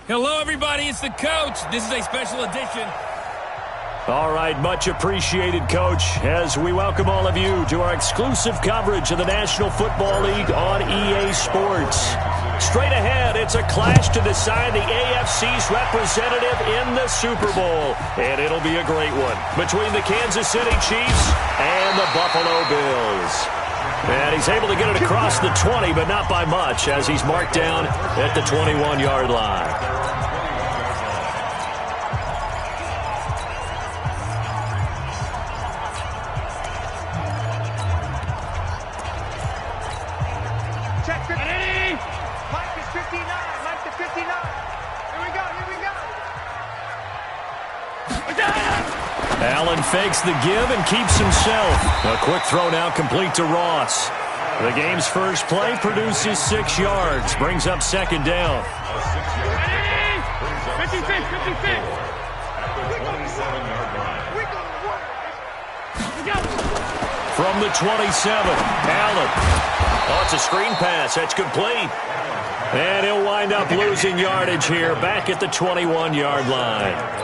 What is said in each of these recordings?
Hello, everybody. It's the coach. This is a special edition. All right, much appreciated, Coach, as we welcome all of you to our exclusive coverage of the National Football League on EA Sports. Straight ahead, it's a clash to decide the AFC's representative in the Super Bowl, and it'll be a great one between the Kansas City Chiefs and the Buffalo Bills. And he's able to get it across the 20, but not by much, as he's marked down at the 21-yard line. Allen fakes the give and keeps himself. A quick throw now complete to Ross. The game's first play produces 6 yards. Brings up second down. 56. From the 27, Allen. Oh, it's a screen pass. That's complete. And he'll wind up losing yardage here back at the 21-yard line.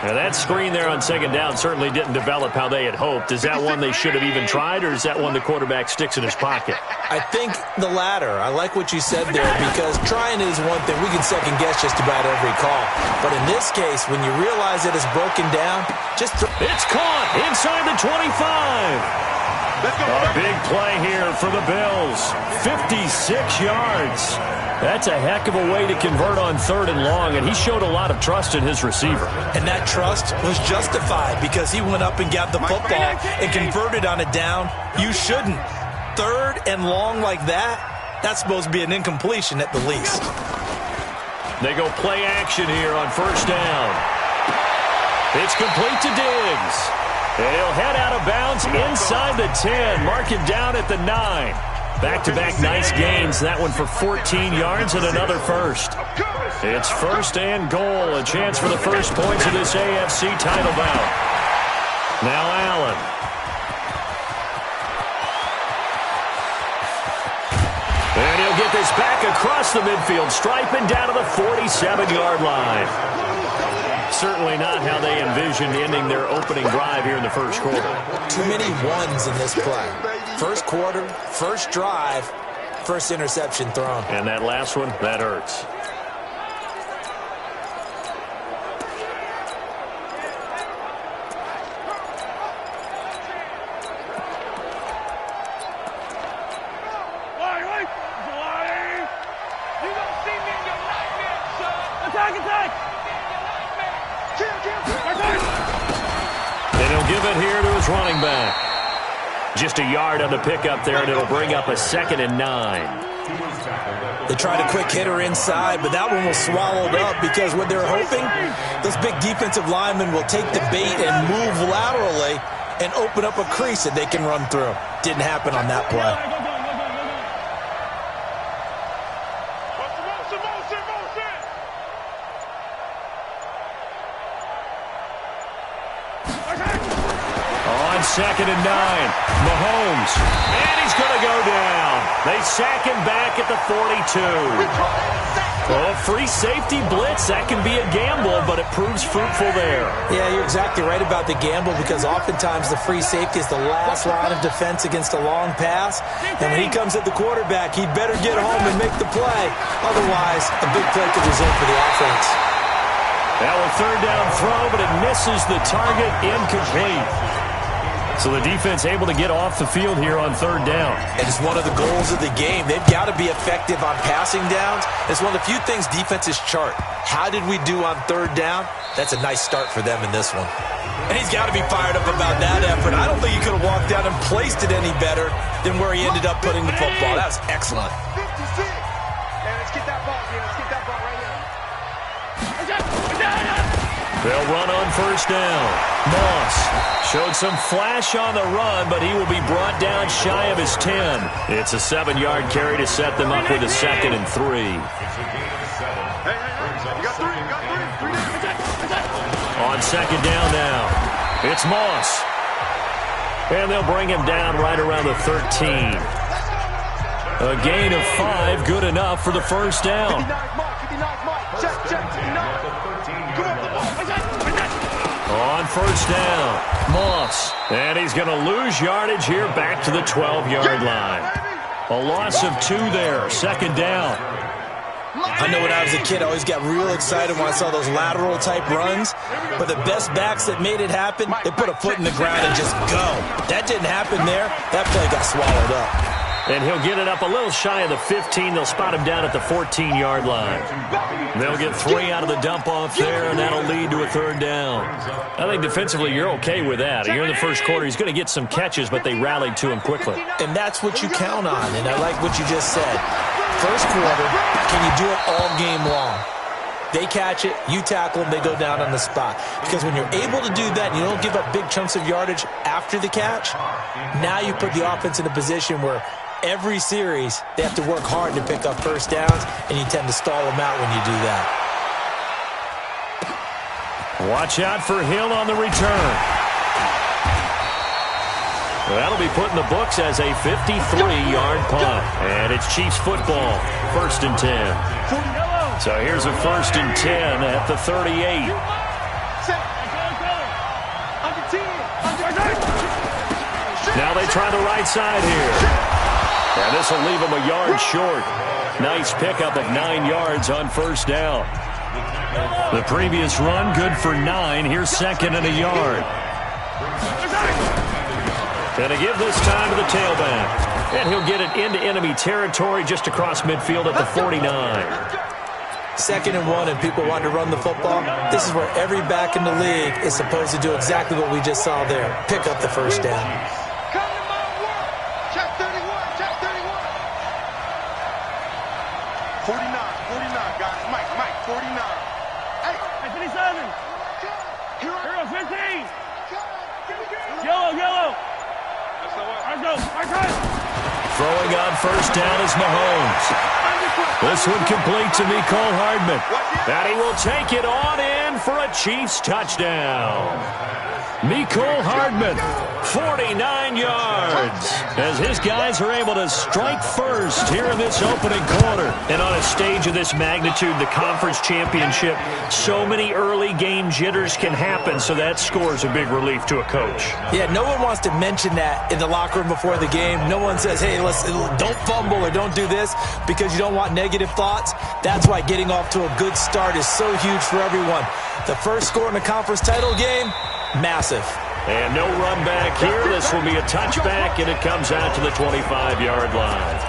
Now, that screen there on second down certainly didn't develop how they had hoped. Is that one they should have even tried, or is that one the quarterback sticks in his pocket? I think the latter. I like what you said there, because trying is one thing. We can second-guess just about every call. But in this case, when you realize it is broken down, just throw. It's caught inside the 25. A big play here for the Bills. 56 yards. That's a heck of a way to convert on 3rd and long, and he showed a lot of trust in his receiver. And that trust was justified because he went up and got the football and converted on a down. You shouldn't. 3rd and long like that, that's supposed to be an incompletion at the least. They go play action here on 1st down. It's complete to Diggs. And he'll head out of bounds inside the 10. Mark him down at the 9. Back-to-back nice gains. That one for 14 yards and another first. It's 1st and goal. A chance for the first points of this AFC title bout. Now Allen. And he'll get this back across the midfield stripe and down to the 47-yard line. Certainly not how they envisioned ending their opening drive here in the first quarter. Too many ones in this play. First quarter, first drive, first interception thrown. And that last one, that hurts. Give it here to his running back. Just a yard on the pickup there, and it'll bring up a 2nd and 9. They tried a quick hitter inside, but that one was swallowed up because what they're hoping, those big defensive linemen will take the bait and move laterally and open up a crease that they can run through. Didn't happen on that play. On 2nd and 9, Mahomes, and he's going to go down. They sack him back at the 42. Oh, free safety blitz, that can be a gamble, but it proves fruitful there. Yeah, you're exactly right about the gamble, because oftentimes the free safety is the last line of defense against a long pass. And when he comes at the quarterback, he'd better get home and make the play. Otherwise, a big play could result for the offense. Now a 3rd down throw, but it misses the target, incomplete. So the defense able to get off the field here on 3rd down. It is one of the goals of the game. They've got to be effective on passing downs. It's one of the few things defenses chart. How did we do on 3rd down? That's a nice start for them in this one. And he's got to be fired up about that effort. I don't think he could have walked down and placed it any better than where he ended up putting the football. That was excellent. 56. And let's get that ball here. Let's get that ball right here. They'll run on 1st down. Moss showed some flash on the run, but he will be brought down shy of his 10. It's a 7-yard carry to set them up with a 2nd and 3. Hey, you got three. On 2nd down now, it's Moss. And they'll bring him down right around the 13. A gain of 5, good enough for the 1st down. Check. first down. Moss. And he's going to lose yardage here back to the 12-yard line. A loss of 2 there. Second down. I know when I was a kid, I always got real excited when I saw those lateral-type runs. But the best backs that made it happen, they put a foot in the ground and just go. That didn't happen there. That play got swallowed up. And he'll get it up a little shy of the 15. They'll spot him down at the 14-yard line. They'll get 3 out of the dump-off there, and that'll lead to a third down. I think defensively you're okay with that. You're in the first quarter. He's going to get some catches, but they rallied to him quickly. And that's what you count on, and I like what you just said. First quarter, can you do it all game long? They catch it, you tackle them, they go down on the spot. Because when you're able to do that and you don't give up big chunks of yardage after the catch, now you put the offense in a position where every series they have to work hard to pick up first downs, and you tend to stall them out when you do that. Watch out for Hill on the return. That'll be put in the books as a 53-yard punt. And it's Chiefs football, 1st and 10. So here's a 1st and 10 at the 38. Now they try the right side here. And this will leave him a yard short. Nice pickup of 9 yards on first down. The previous run, good for 9. Here's 2nd and a yard. And to give this time to the tailback. And he'll get it into enemy territory just across midfield at the 49. 2nd and 1 and people want to run the football. This is where every back in the league is supposed to do exactly what we just saw there. Pick up the first down. Check 31, check 31. 49, guys. Mike, 49. Hey, 57. Hero, 15. Yellow. Throwing on first down is Mahomes. This one complete to Mecole Hardman. And he will take it on in for a Chiefs touchdown. Mecole Hardman, 49 yards, as his guys are able to strike first here in this opening quarter. And on a stage of this magnitude, the conference championship, so many early game jitters can happen, so that scores a big relief to a coach. Yeah, no one wants to mention that in the locker room before the game. No one says, hey, don't fumble or don't do this because you don't want negative thoughts. That's why getting off to a good start is so huge for everyone. The first score in the conference title game, massive. And no run back here. This will be a touchback, and it comes out to the 25-yard line.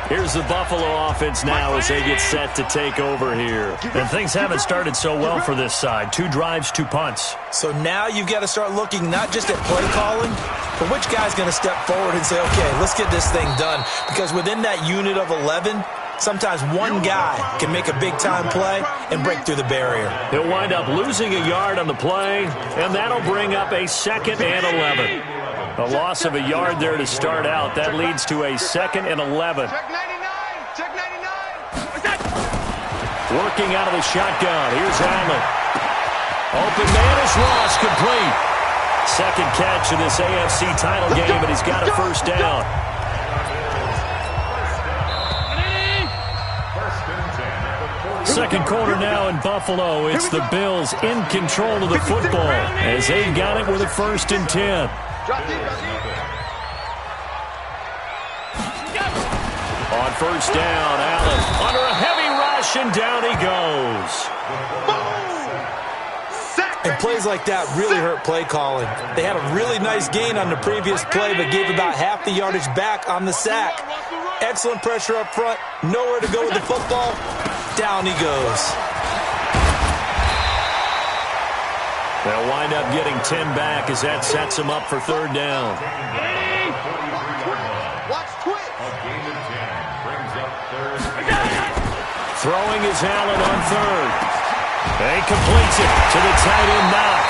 Here's the Buffalo offense now as they get set to take over here. And things haven't started so well for this side. 2 drives, 2 punts. So now you've got to start looking not just at play calling, but which guy's going to step forward and say, okay, let's get this thing done. Because within that unit of 11, sometimes one guy can make a big-time play and break through the barrier. He'll wind up losing a yard on the play, and that'll bring up a 2nd and 11. A loss of a yard there to start out. That leads to a 2nd and 11. check 99, check 99. Working out of the shotgun. Here's Allen. Open man is lost, complete. 2nd catch in this AFC title game, and he's got a first down. Second quarter now in Buffalo. It's the Bills in control of the football as they've got it with a 1st and 10. On first down, Allen under a heavy rush, and down he goes. And plays like that really hurt play calling. They had a really nice gain on the previous play, but gave about half the yardage back on the sack. Excellent pressure up front. Nowhere to go with the football. Down he goes. They'll wind up getting 10 back as that sets them up for third down. Throwing is Allen on third. And he completes it to the tight end Knox.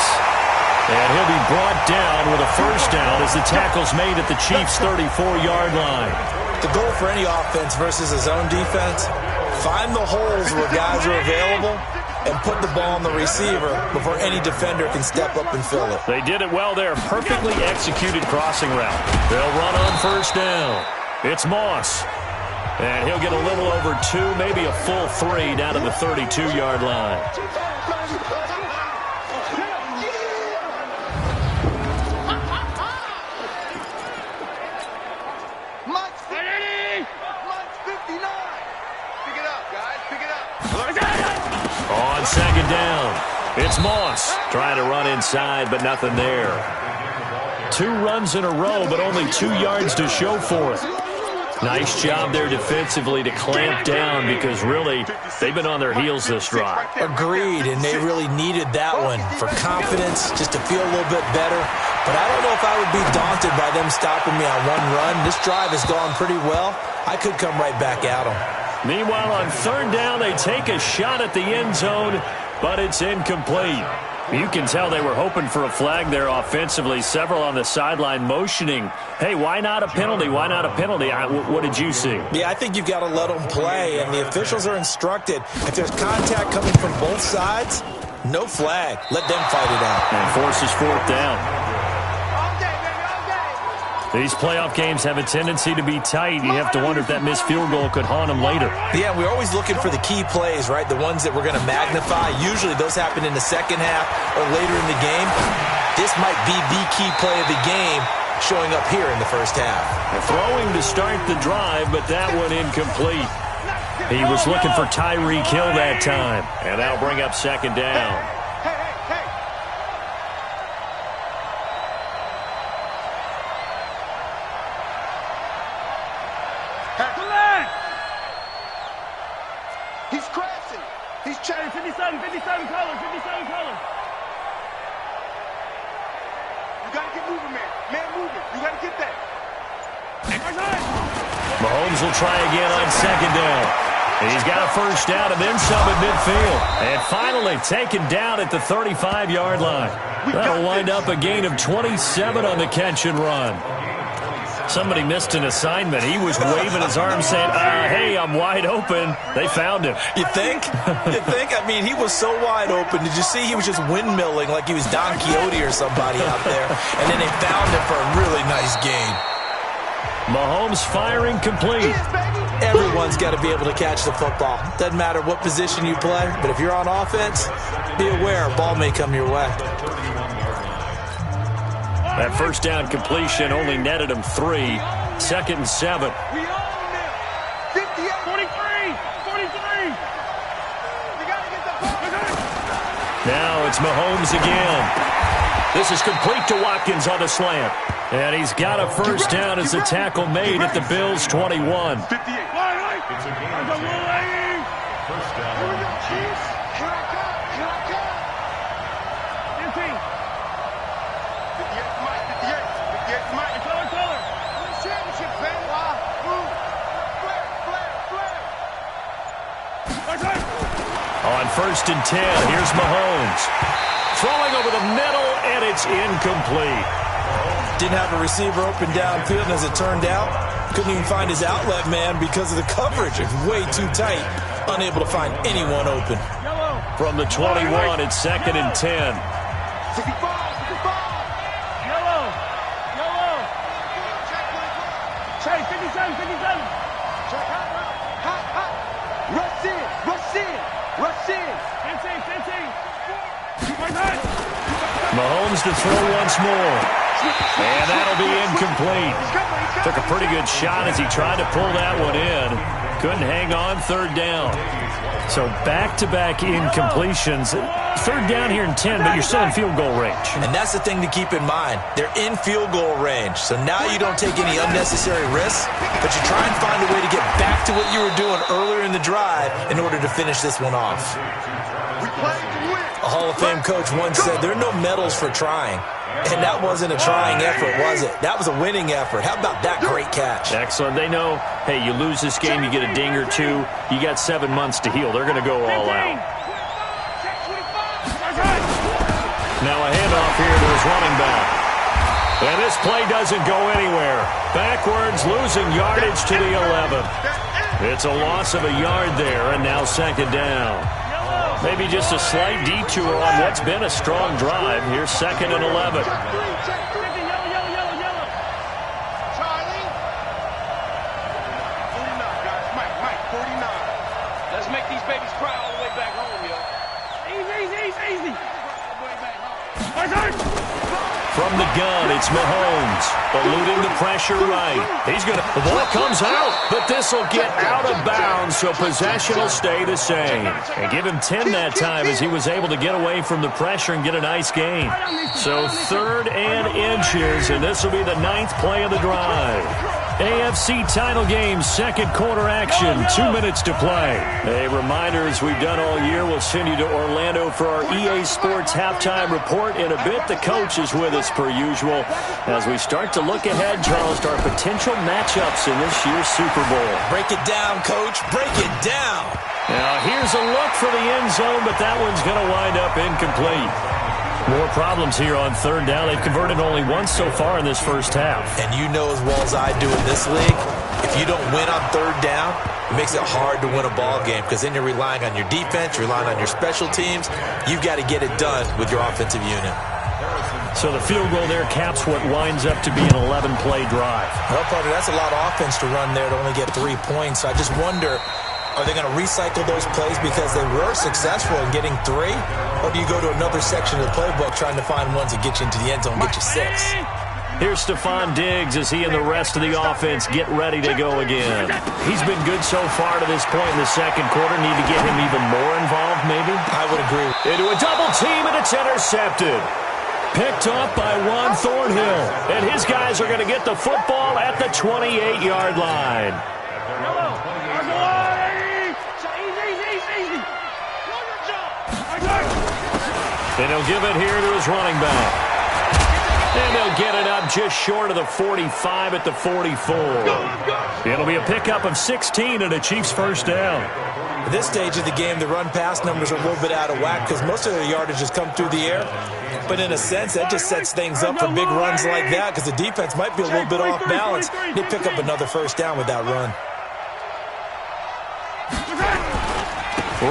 And he'll be brought down with a first down as the tackle's made at the Chiefs' 34-yard line. The goal for any offense versus a zone defense, find the holes where guys are available and put the ball on the receiver before any defender can step up and fill it. They did it well there. Perfectly executed crossing route. They'll run on first down. It's Moss. And he'll get a little over 2, maybe a full 3 down to the 32-yard line. on second down. It's Moss trying to run inside, but nothing there. 2 runs in a row, but only 2 yards to show for it. Nice job there defensively to clamp down because, really, they've been on their heels this drive. Agreed, and they really needed that one for confidence, just to feel a little bit better. But I don't know if I would be daunted by them stopping me on one run. This drive has gone pretty well. I could come right back at them. Meanwhile, on third down, they take a shot at the end zone, but it's incomplete. You can tell they were hoping for a flag there offensively. Several on the sideline motioning, hey, why not a penalty? Why not a penalty? What did you see? Yeah, I think you've got to let them play, and the officials are instructed. If there's contact coming from both sides, no flag. Let them fight it out. And forces fourth down. These playoff games have a tendency to be tight. You have to wonder if that missed field goal could haunt them later. Yeah, we're always looking for the key plays, right? The ones that we're going to magnify. Usually those happen in the second half or later in the game. This might be the key play of the game showing up here in the first half. Throwing to start the drive, but that one incomplete. He was looking for Tyreek Hill that time. And that'll bring up second down. He's crashing. He's checking. 57 colors, 57 colors. You got to get moving, man. Man moving. You got to get that. Mahomes will try again on second down. He's got a first down and then some at midfield. And finally taken down at the 35-yard line. That'll wind up a gain of 27 on the catch and run. Somebody missed an assignment. He was waving his arm saying, hey, I'm wide open. They found him. You think? You think? I mean, he was so wide open. Did you see he was just windmilling like he was Don Quixote or somebody out there? And then they found him for a really nice gain. Mahomes firing complete. Everyone's got to be able to catch the football. Doesn't matter what position you play, but if you're on offense, be aware a ball may come your way. That first down completion only netted him 3. Second and 7. We own them. 58. 43. 43. We got to get the ball. Now it's Mahomes again. This is complete to Watkins on the slant. And he's got a first down as the tackle made at the Bills' 21. 58. First down. Here we go, Chiefs. Here I come. Here I come. 15. 58 Mike. 58 Mike. Color. Win championship, man. Move. Flare. On first and 10, here's Mahomes. Throwing over the middle, and it's incomplete. Didn't have a receiver open downfield, and as it turned out, couldn't even find his outlet man because of the coverage. It's way too tight. Unable to find anyone open. From the 21, it's second and 10. 65. Yellow. Chase, 57. Check hot. Rush in. 15. Mahomes to throw once more. And that'll be incomplete. Took a pretty good shot as he tried to pull that one in. Couldn't hang on third down. So back-to-back incompletions. Third down here in 10, but you're still in field goal range. And that's the thing to keep in mind. They're in field goal range. So now you don't take any unnecessary risks, but you try and find a way to get back to what you were doing earlier in the drive in order to finish this one off. We play to win. A Hall of Fame coach once said, there are no medals for trying. And that wasn't a trying effort, was it? That was a winning effort. How about that great catch? Excellent. They know, hey, you lose this game, you get a ding or two, you got 7 months to heal. They're going to go all out. Now a handoff here to his running back. And this play doesn't go anywhere. Backwards, losing yardage to the 11. It's a loss of a yard there, and now second down. Maybe just a slight detour on what's been a strong drive. Here's second and 11. Charlie. Mike, 49. Let's make these babies cry all the way back home, yo. Easy. From from the gun. It's Mahomes eluding the pressure right. The ball comes out, but this will get out of bounds, so possession will stay the same. And give him 10 that time as he was able to get away from the pressure and get a nice gain. So 3rd and inches, and this will be the 9th play of the drive. AFC title game, second quarter action, 2 minutes to play. A reminder, as we've done all year, we'll send you to Orlando for our EA Sports halftime report. In a bit, the coach is with us per usual as we start to look ahead, Charles, to our potential matchups in this year's Super Bowl. Break it down, Coach. Break it down. Now, here's a look for the end zone, but that one's going to wind up incomplete. More problems here on 3rd down. They've converted only once so far in this first half. And you know as well as I do in this league, if you don't win on 3rd down, it makes it hard to win a ball game because then you're relying on your defense, you're relying on your special teams. You've got to get it done with your offensive unit. So the field goal there caps what winds up to be an 11-play drive. Well, partner, that's a lot of offense to run there to only get 3 points. So I just wonder, are they going to recycle those plays because they were successful in getting 3? Or do you go to another section of the playbook trying to find ones that get you into the end zone and get you 6? Here's Stephon Diggs as he and the rest of the offense get ready to go again. He's been good so far to this point in the second quarter. Need to get him even more involved, maybe? I would agree. Into a double team, and it's intercepted. Picked off by Juan Thornhill. And his guys are going to get the football at the 28-yard line. And he'll give it here to his running back. And they'll get it up just short of the 45 at the 44. It'll be a pickup of 16 and a Chiefs first down. At this stage of the game, the run-pass numbers are a little bit out of whack because most of their yardage has come through the air. But in a sense, that just sets things up for big runs like that because the defense might be a little bit off balance. They pick up another first down with that run.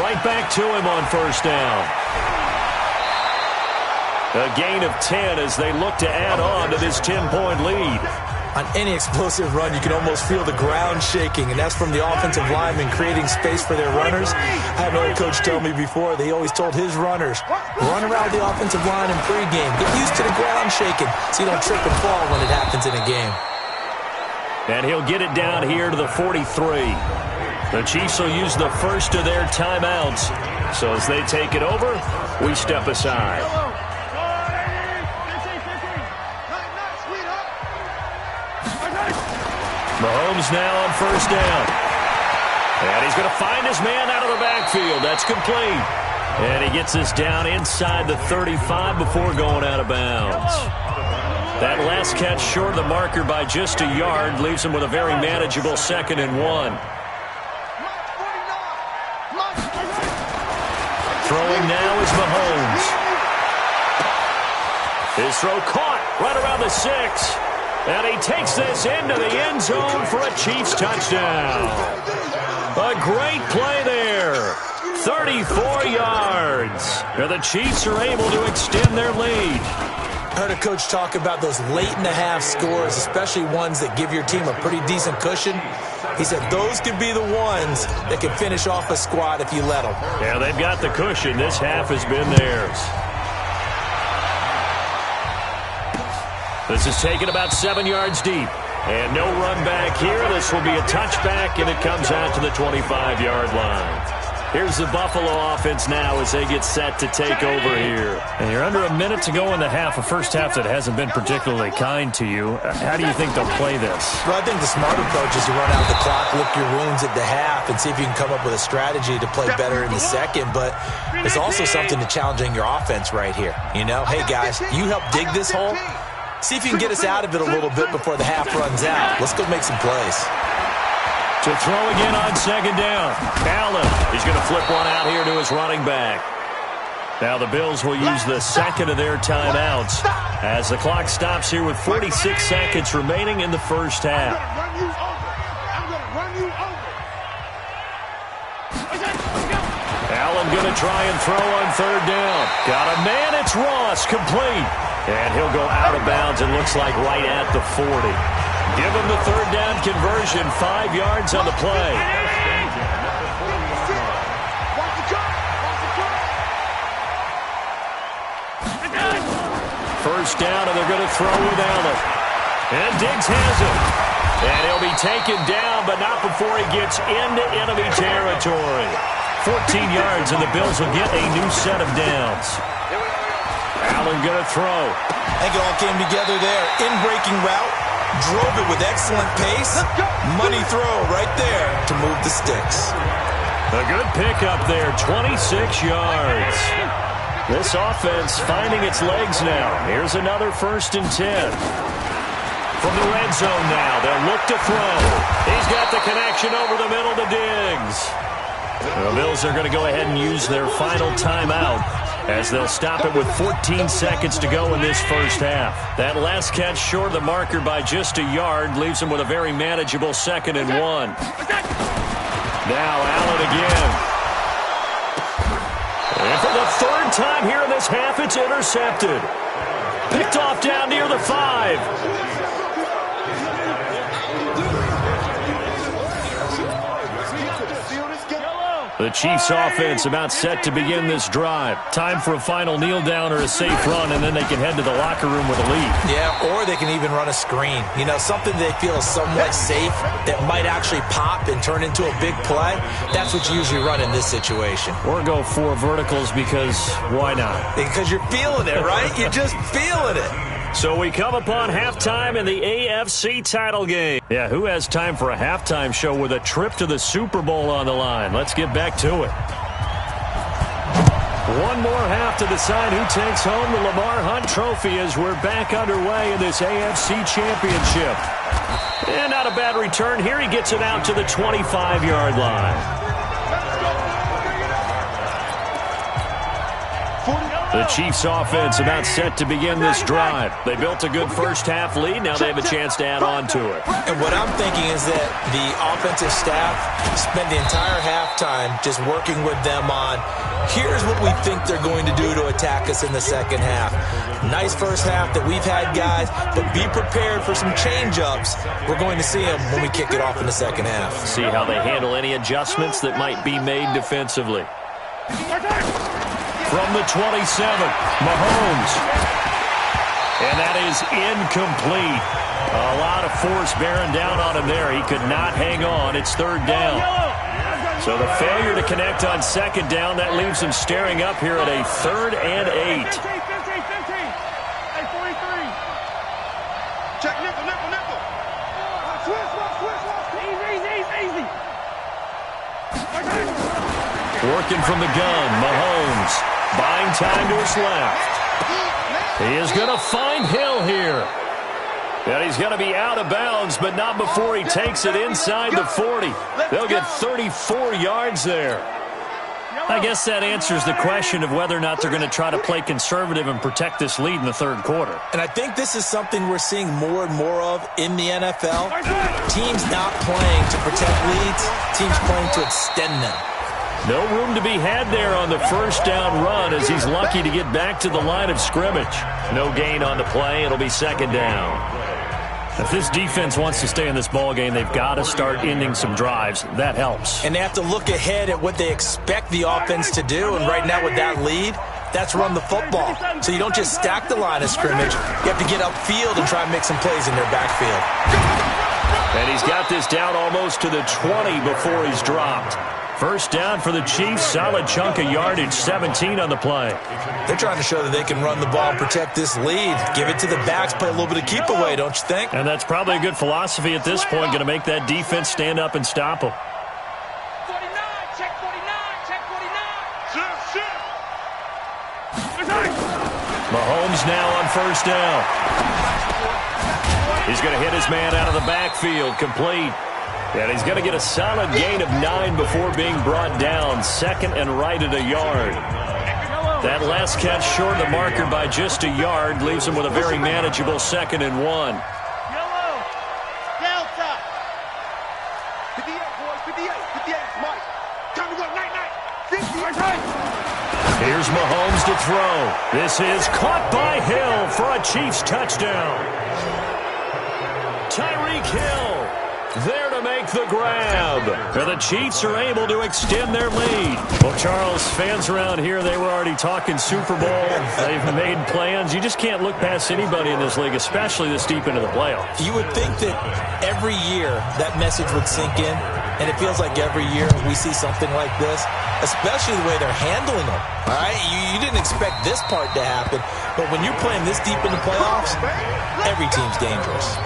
Right back to him on first down. A gain of 10 as they look to add on to this 10-point lead. On any explosive run, you can almost feel the ground shaking, and that's from the offensive linemen creating space for their runners. I had another coach tell me before, they always told his runners, run around the offensive line in pregame. Get used to the ground shaking so you don't trip and fall when it happens in a game. And he'll get it down here to the 43. The Chiefs will use the first of their timeouts. So as they take it over, we step aside. Mahomes now on first down. And he's going to find his man out of the backfield. That's complete. And he gets this down inside the 35 before going out of bounds. That last catch short of the marker by just a yard leaves him with a very manageable 2nd and 1. Throwing now is Mahomes. His throw caught right around the 6. And he takes this into the end zone for a Chiefs touchdown. A great play there. 34 yards. And the Chiefs are able to extend their lead. I heard a coach talk about those late-in-the-half scores, especially ones that give your team a pretty decent cushion. He said those could be the ones that can finish off a squad if you let them. Yeah, they've got the cushion. This half has been theirs. This is taken about 7 yards deep. And no run back here. This will be a touchback, and it comes out to the 25-yard line. Here's the Buffalo offense now as they get set to take over here. And you're under a minute to go in the half, a first half that hasn't been particularly kind to you. How do you think they'll play this? Well, I think the smart approach is to run out the clock, lick your wounds at the half, and see if you can come up with a strategy to play better in the second. But there's also something to challenging your offense right here. You know, hey, guys, you help dig this hole. See if you can get us out of it a little bit before the half runs out. Let's go make some plays. To throw again on second down. Allen, he's going to flip one out here to his running back. Now the Bills will use the second of their timeouts as the clock stops here with 46 seconds remaining in the first half. Allen going to try and throw on third down. Got a man, it's Ross, complete. And he'll go out of bounds, it looks like right at the 40. Give him the third down conversion, 5 yards on the play. first down, and they're going to throw with Allen. And Diggs has it. And he'll be taken down, but not before he gets into enemy territory. 14 yards, and the Bills will get a new set of downs. Allen going to throw. I think it all came together there. In-breaking route, drove it with excellent pace. Money throw right there to move the sticks. A good pickup there, 26 yards. This offense finding its legs now. Here's another 1st and 10. From the red zone now, they'll look to throw. He's got the connection over the middle to Diggs. The Bills are going to go ahead and use their final timeout as they'll stop it with 14 seconds to go in this first half. That last catch short of the marker by just a yard leaves them with a very manageable 2nd and 1. Now Allen again. And for the 3rd time here in this half, it's intercepted. Picked off down near the 5. The Chiefs offense about set to begin this drive. Time for a final kneel down or a safe run, and then they can head to the locker room with a lead. Yeah, or they can even run a screen. You know, something they feel is somewhat safe that might actually pop and turn into a big play. That's what you usually run in this situation. Or go 4 verticals because why not? Because you're feeling it, right? You're just feeling it. So we come upon halftime in the AFC title game. Yeah, who has time for a halftime show with a trip to the Super Bowl on the line? Let's get back to it. One more half to decide who takes home the Lamar Hunt Trophy as we're back underway in this AFC Championship. And not a bad return here. He gets it out to the 25-yard line. The Chiefs offense about set to begin this drive. They built a good first half lead. Now they have a chance to add on to it. And what I'm thinking is that the offensive staff spent the entire halftime just working with them on, here's what we think they're going to do to attack us in the second half. Nice first half that we've had, guys, but be prepared for some change-ups. We're going to see them when we kick it off in the second half. See how they handle any adjustments that might be made defensively. From the 27, Mahomes. And that is incomplete. A lot of force bearing down on him there. He could not hang on. It's 3rd down. So the failure to connect on 2nd down, that leaves him staring up here at a 3rd and 8. 15. Hey, 43. Check nickel. Easy. Working from the gun, Mahomes. Buying time to his left. He is going to find Hill here. And he's going to be out of bounds, but not before he takes it inside the 40. They'll get 34 yards there. I guess that answers the question of whether or not they're going to try to play conservative and protect this lead in the 3rd quarter. And I think this is something we're seeing more and more of in the NFL. Teams not playing to protect leads, teams playing to extend them. No room to be had there on the first down run as he's lucky to get back to the line of scrimmage. No gain on the play. It'll be 2nd down. If this defense wants to stay in this ballgame, they've got to start ending some drives. That helps. And they have to look ahead at what they expect the offense to do. And right now with that lead, that's run the football. So you don't just stack the line of scrimmage. You have to get upfield and try and make some plays in their backfield. And he's got this down almost to the 20 before he's dropped. First down for the Chiefs. Solid chunk of yardage, 17 on the play. They're trying to show that they can run the ball and protect this lead. Give it to the backs, play a little bit of keep away, don't you think? And that's probably a good philosophy at this point, going to make that defense stand up and stop them. 49, check 49. Mahomes now on first down. He's going to hit his man out of the backfield, complete. And he's going to get a solid gain of 9 before being brought down. 2nd and right at a yard. That last catch short of the marker by just a yard leaves him with a very manageable 2nd and 1. Yellow. Delta. 58, boys. 58. Mike. Time to go. Night. 50. Here's Mahomes to throw. This is caught by Hill for a Chiefs touchdown. Tyreek Hill There to make the grab. And the Chiefs are able to extend their lead. Well, Charles, fans around here, they were already talking Super Bowl. They've made plans. You just can't look past anybody in this league, especially this deep into the playoffs. You would think that every year that message would sink in, and it feels like every year we see something like this, especially the way they're handling them. All right, you didn't expect this part to happen, but when you're playing this deep in the playoffs, every team's dangerous.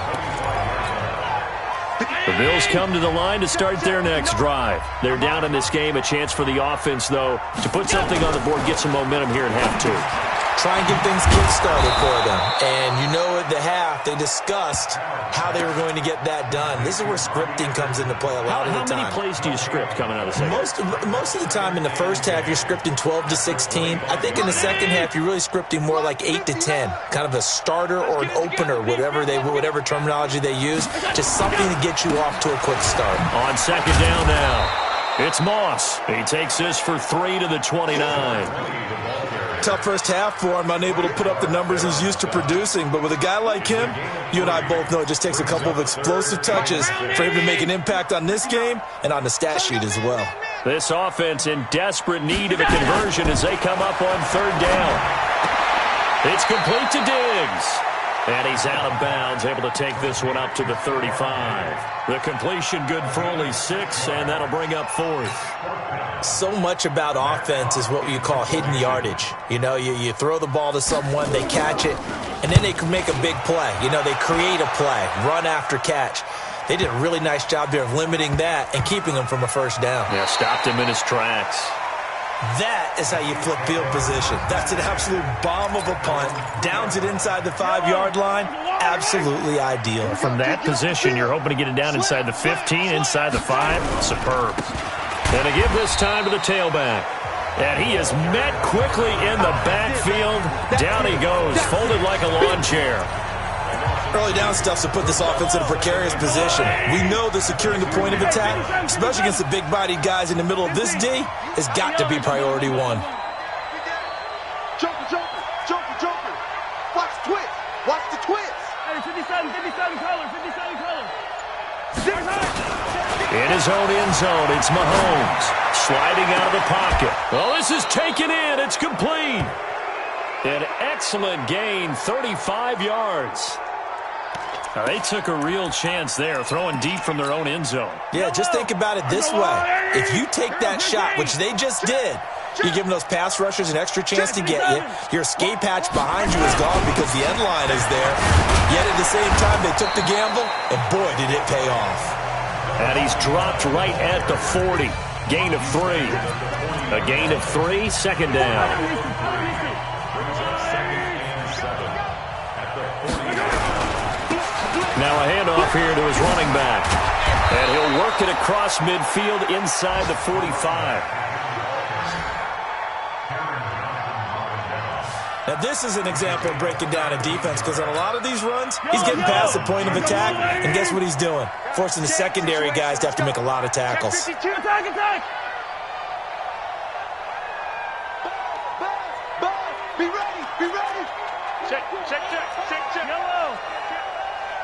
The Bills come to the line to start their next drive. They're down in this game. A chance for the offense, though, to put something on the board, get some momentum here in half two. Try and get things kick-started for them. And you know at the half, they discussed how they were going to get that done. This is where scripting comes into play a lot of the time. How many plays do you script coming out of the second? Most of the time in the first half, you're scripting 12 to 16. I think in the second half, you're really scripting more like 8 to 10. Kind of a starter or an opener, whatever terminology they use. Just something to get you off to a quick start. On second down now, it's Moss. He takes this for 3 to the 29. Tough first half for him, unable to put up the numbers he's used to producing. But with a guy like him, you and I both know it just takes a couple of explosive touches for him to make an impact on this game and on the stat sheet as well. This offense in desperate need of a conversion as they come up on third down. It's complete to Diggs. And he's out of bounds, able to take this one up to the 35. The completion good for only 6, and that'll bring up fourth. So much about offense is what you call hidden yardage. You know, you throw the ball to someone, they catch it, and then they can make a big play. You know, they create a play, run after catch. They did a really nice job there of limiting that and keeping him from a first down. Yeah, stopped him in his tracks. That is how you flip field position. That's an absolute bomb of a punt. Downs it inside the 5-yard line. Absolutely ideal. From that position, you're hoping to get it down inside the 15, inside the 5. Superb. And to give this time to the tailback. And he is met quickly in the backfield. Down he goes, folded like a lawn chair. Early down stuff to put this offense in a precarious position. We know that securing the point of attack, especially against the big-bodied guys in the middle of this D, has got to be priority one. Joker. Watch the twist. Watch the twist. Hey, 57 color. In his own end zone, it's Mahomes. Sliding out of the pocket. Well, this is taken in. It's complete. An excellent gain, 35 yards. Now, they took a real chance there, throwing deep from their own end zone. Yeah, just think about it this way. If you take that shot, which they just did, you're giving those pass rushers an extra chance to get you. Your escape hatch behind you is gone because the end line is there. Yet at the same time, they took the gamble, and boy, did it pay off. And he's dropped right at the 40. Gain of 3. A gain of 3, second down. Now a handoff here to his running back. And he'll work it across midfield inside the 45. Now this is an example of breaking down a defense because on a lot of these runs, he's getting past the point of attack, and guess what he's doing? Forcing the secondary guys to have to make a lot of tackles. Attack! Be ready. Check. Yellow.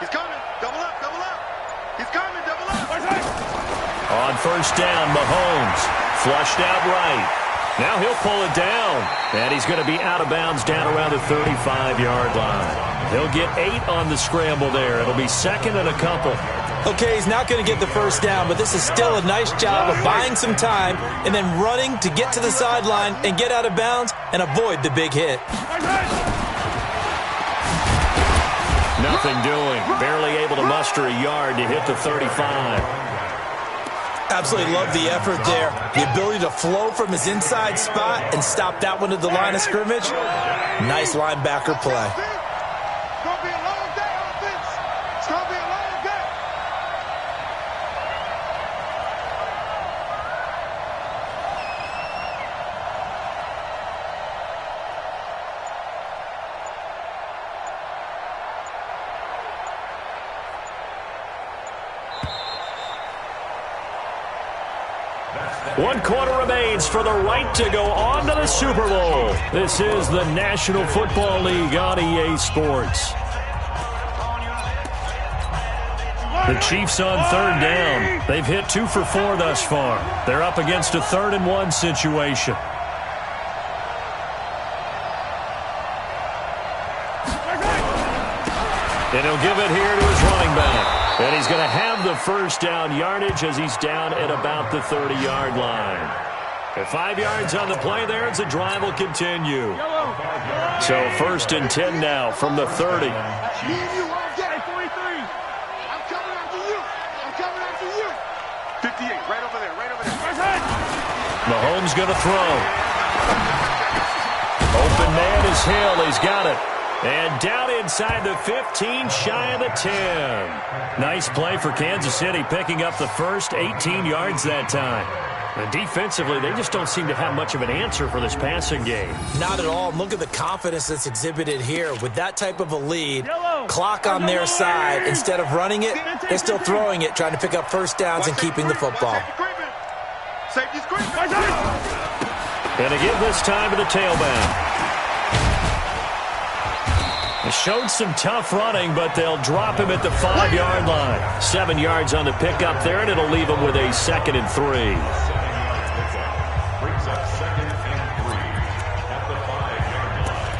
He's coming. Double up. He's coming. Double up. On first down, Mahomes flushed out right. Now he'll pull it down, and he's going to be out of bounds down around the 35-yard line. He'll get 8 on the scramble there. It'll be second and a couple. Okay, he's not going to get the first down, but this is still a nice job of buying some time and then running to get to the sideline and get out of bounds and avoid the big hit. Nothing doing. Barely able to muster a yard to hit the 35. Absolutely love the effort there. The ability to flow from his inside spot and stop that one at the line of scrimmage. Nice linebacker play. It's going to be a long day, offense. It's going to be a long day. One quarter remains for the right to go on to the Super Bowl. This is the National Football League on EA Sports. The Chiefs on third down. They've hit 2 for 4 thus far. They're up against a 3rd and 1 situation. And he'll give it here to his running back. And he's going to have the first down yardage as he's down at about the 30-yard line. At 5 yards on the play there as the drive will continue. So 1st and 10 now from the 30. Me and you, I'm getting 43. I'm coming after you. I'm coming after you. 58, right over there, right over there. Mahomes going to throw. Open man is Hill. He's got it. And down inside the 15, shy of the 10. Nice play for Kansas City, picking up the first 18 yards that time. And defensively, they just don't seem to have much of an answer for this passing game. Not at all. Look at the confidence that's exhibited here. With that type of a lead, clock on their side, instead of running it, they're still throwing it, trying to pick up first downs and keeping the football. And again this time to the tailback. They showed some tough running, but they'll drop him at the 5-yard line. 7 yards on the pickup there, and it'll leave him with a 2nd and 3. Brings up 2nd and 3 at the 5-yard line.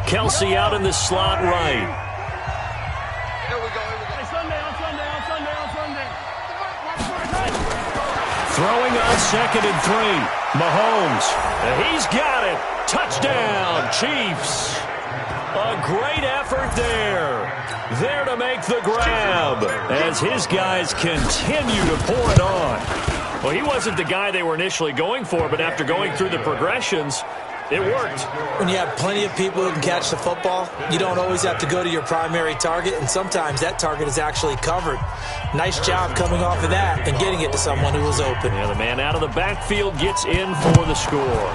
Kelsey out in the slot right. Here we go, here we go. Hey, Sunday, on Sunday. Throwing on 2nd and 3. Mahomes. He's got it. Touchdown, Chiefs. A great effort there. There to make the grab as his guys continue to pour it on. Well, he wasn't the guy they were initially going for, but after going through the progressions, it worked. When you have plenty of people who can catch the football, you don't always have to go to your primary target, and sometimes that target is actually covered. Nice job coming off of that and getting it to someone who was open. Yeah, the man out of the backfield gets in for the score.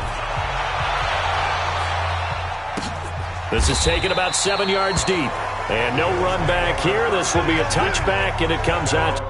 This is taken about 7 yards deep. And no run back here. This will be a touchback, and it comes out.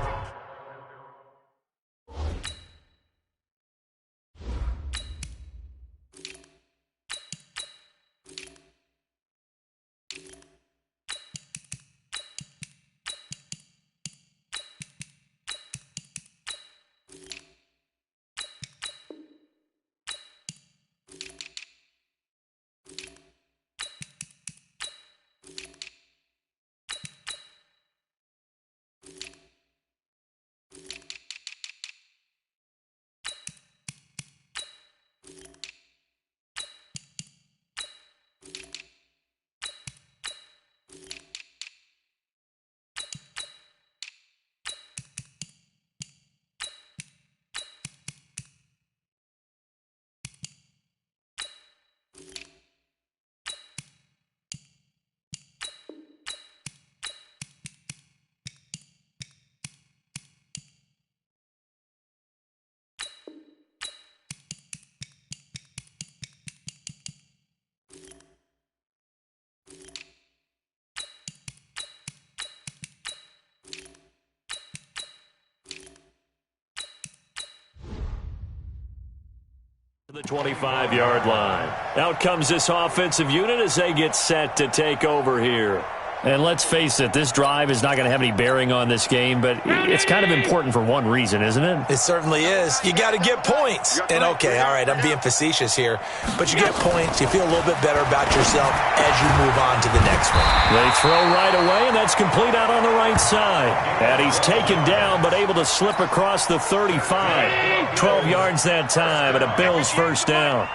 The 25-yard line. Out comes this offensive unit as they get set to take over here. And let's face it, this drive is not going to have any bearing on this game, but it's kind of important for one reason, isn't it? It certainly is. You got to get points. And okay, all right, I'm being facetious here, but you get points, you feel a little bit better about yourself as you move on to the next one. They throw right away, and that's complete out on the right side. And he's taken down, but able to slip across the 35. 12 yards that time, and a Bills first down.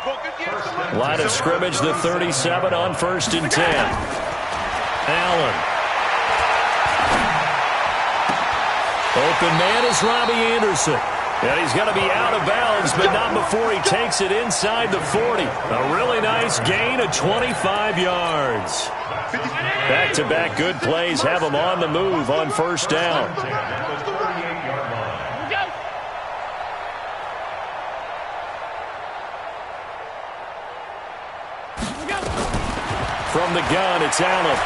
Line of scrimmage, the 37 on 1st and 10. Allen. Open man is Robbie Anderson. And he's going to be out of bounds, but not before he takes it inside the 40. A really nice gain of 25 yards. Back-to-back good plays have him on the move on 1st down. From the gun, it's Allen.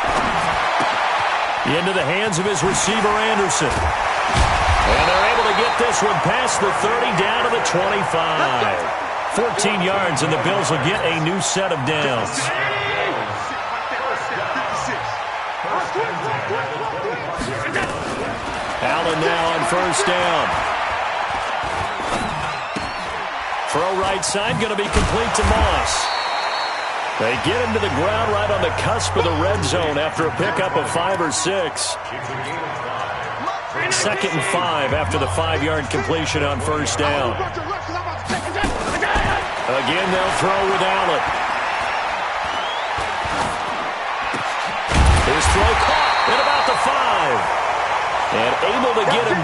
Into the hands of his receiver, Anderson. And they're able to get this one past the 30 down to the 25. 14 yards, and the Bills will get a new set of downs. Allen now on first down. Throw right side, going to be complete to Moss. They get him to the ground right on the cusp of the red zone after a pickup of 5 or 6. 2nd and 5 after the 5-yard completion on first down. Again, they'll throw with Allen. His throw caught at about the 5. And able to get him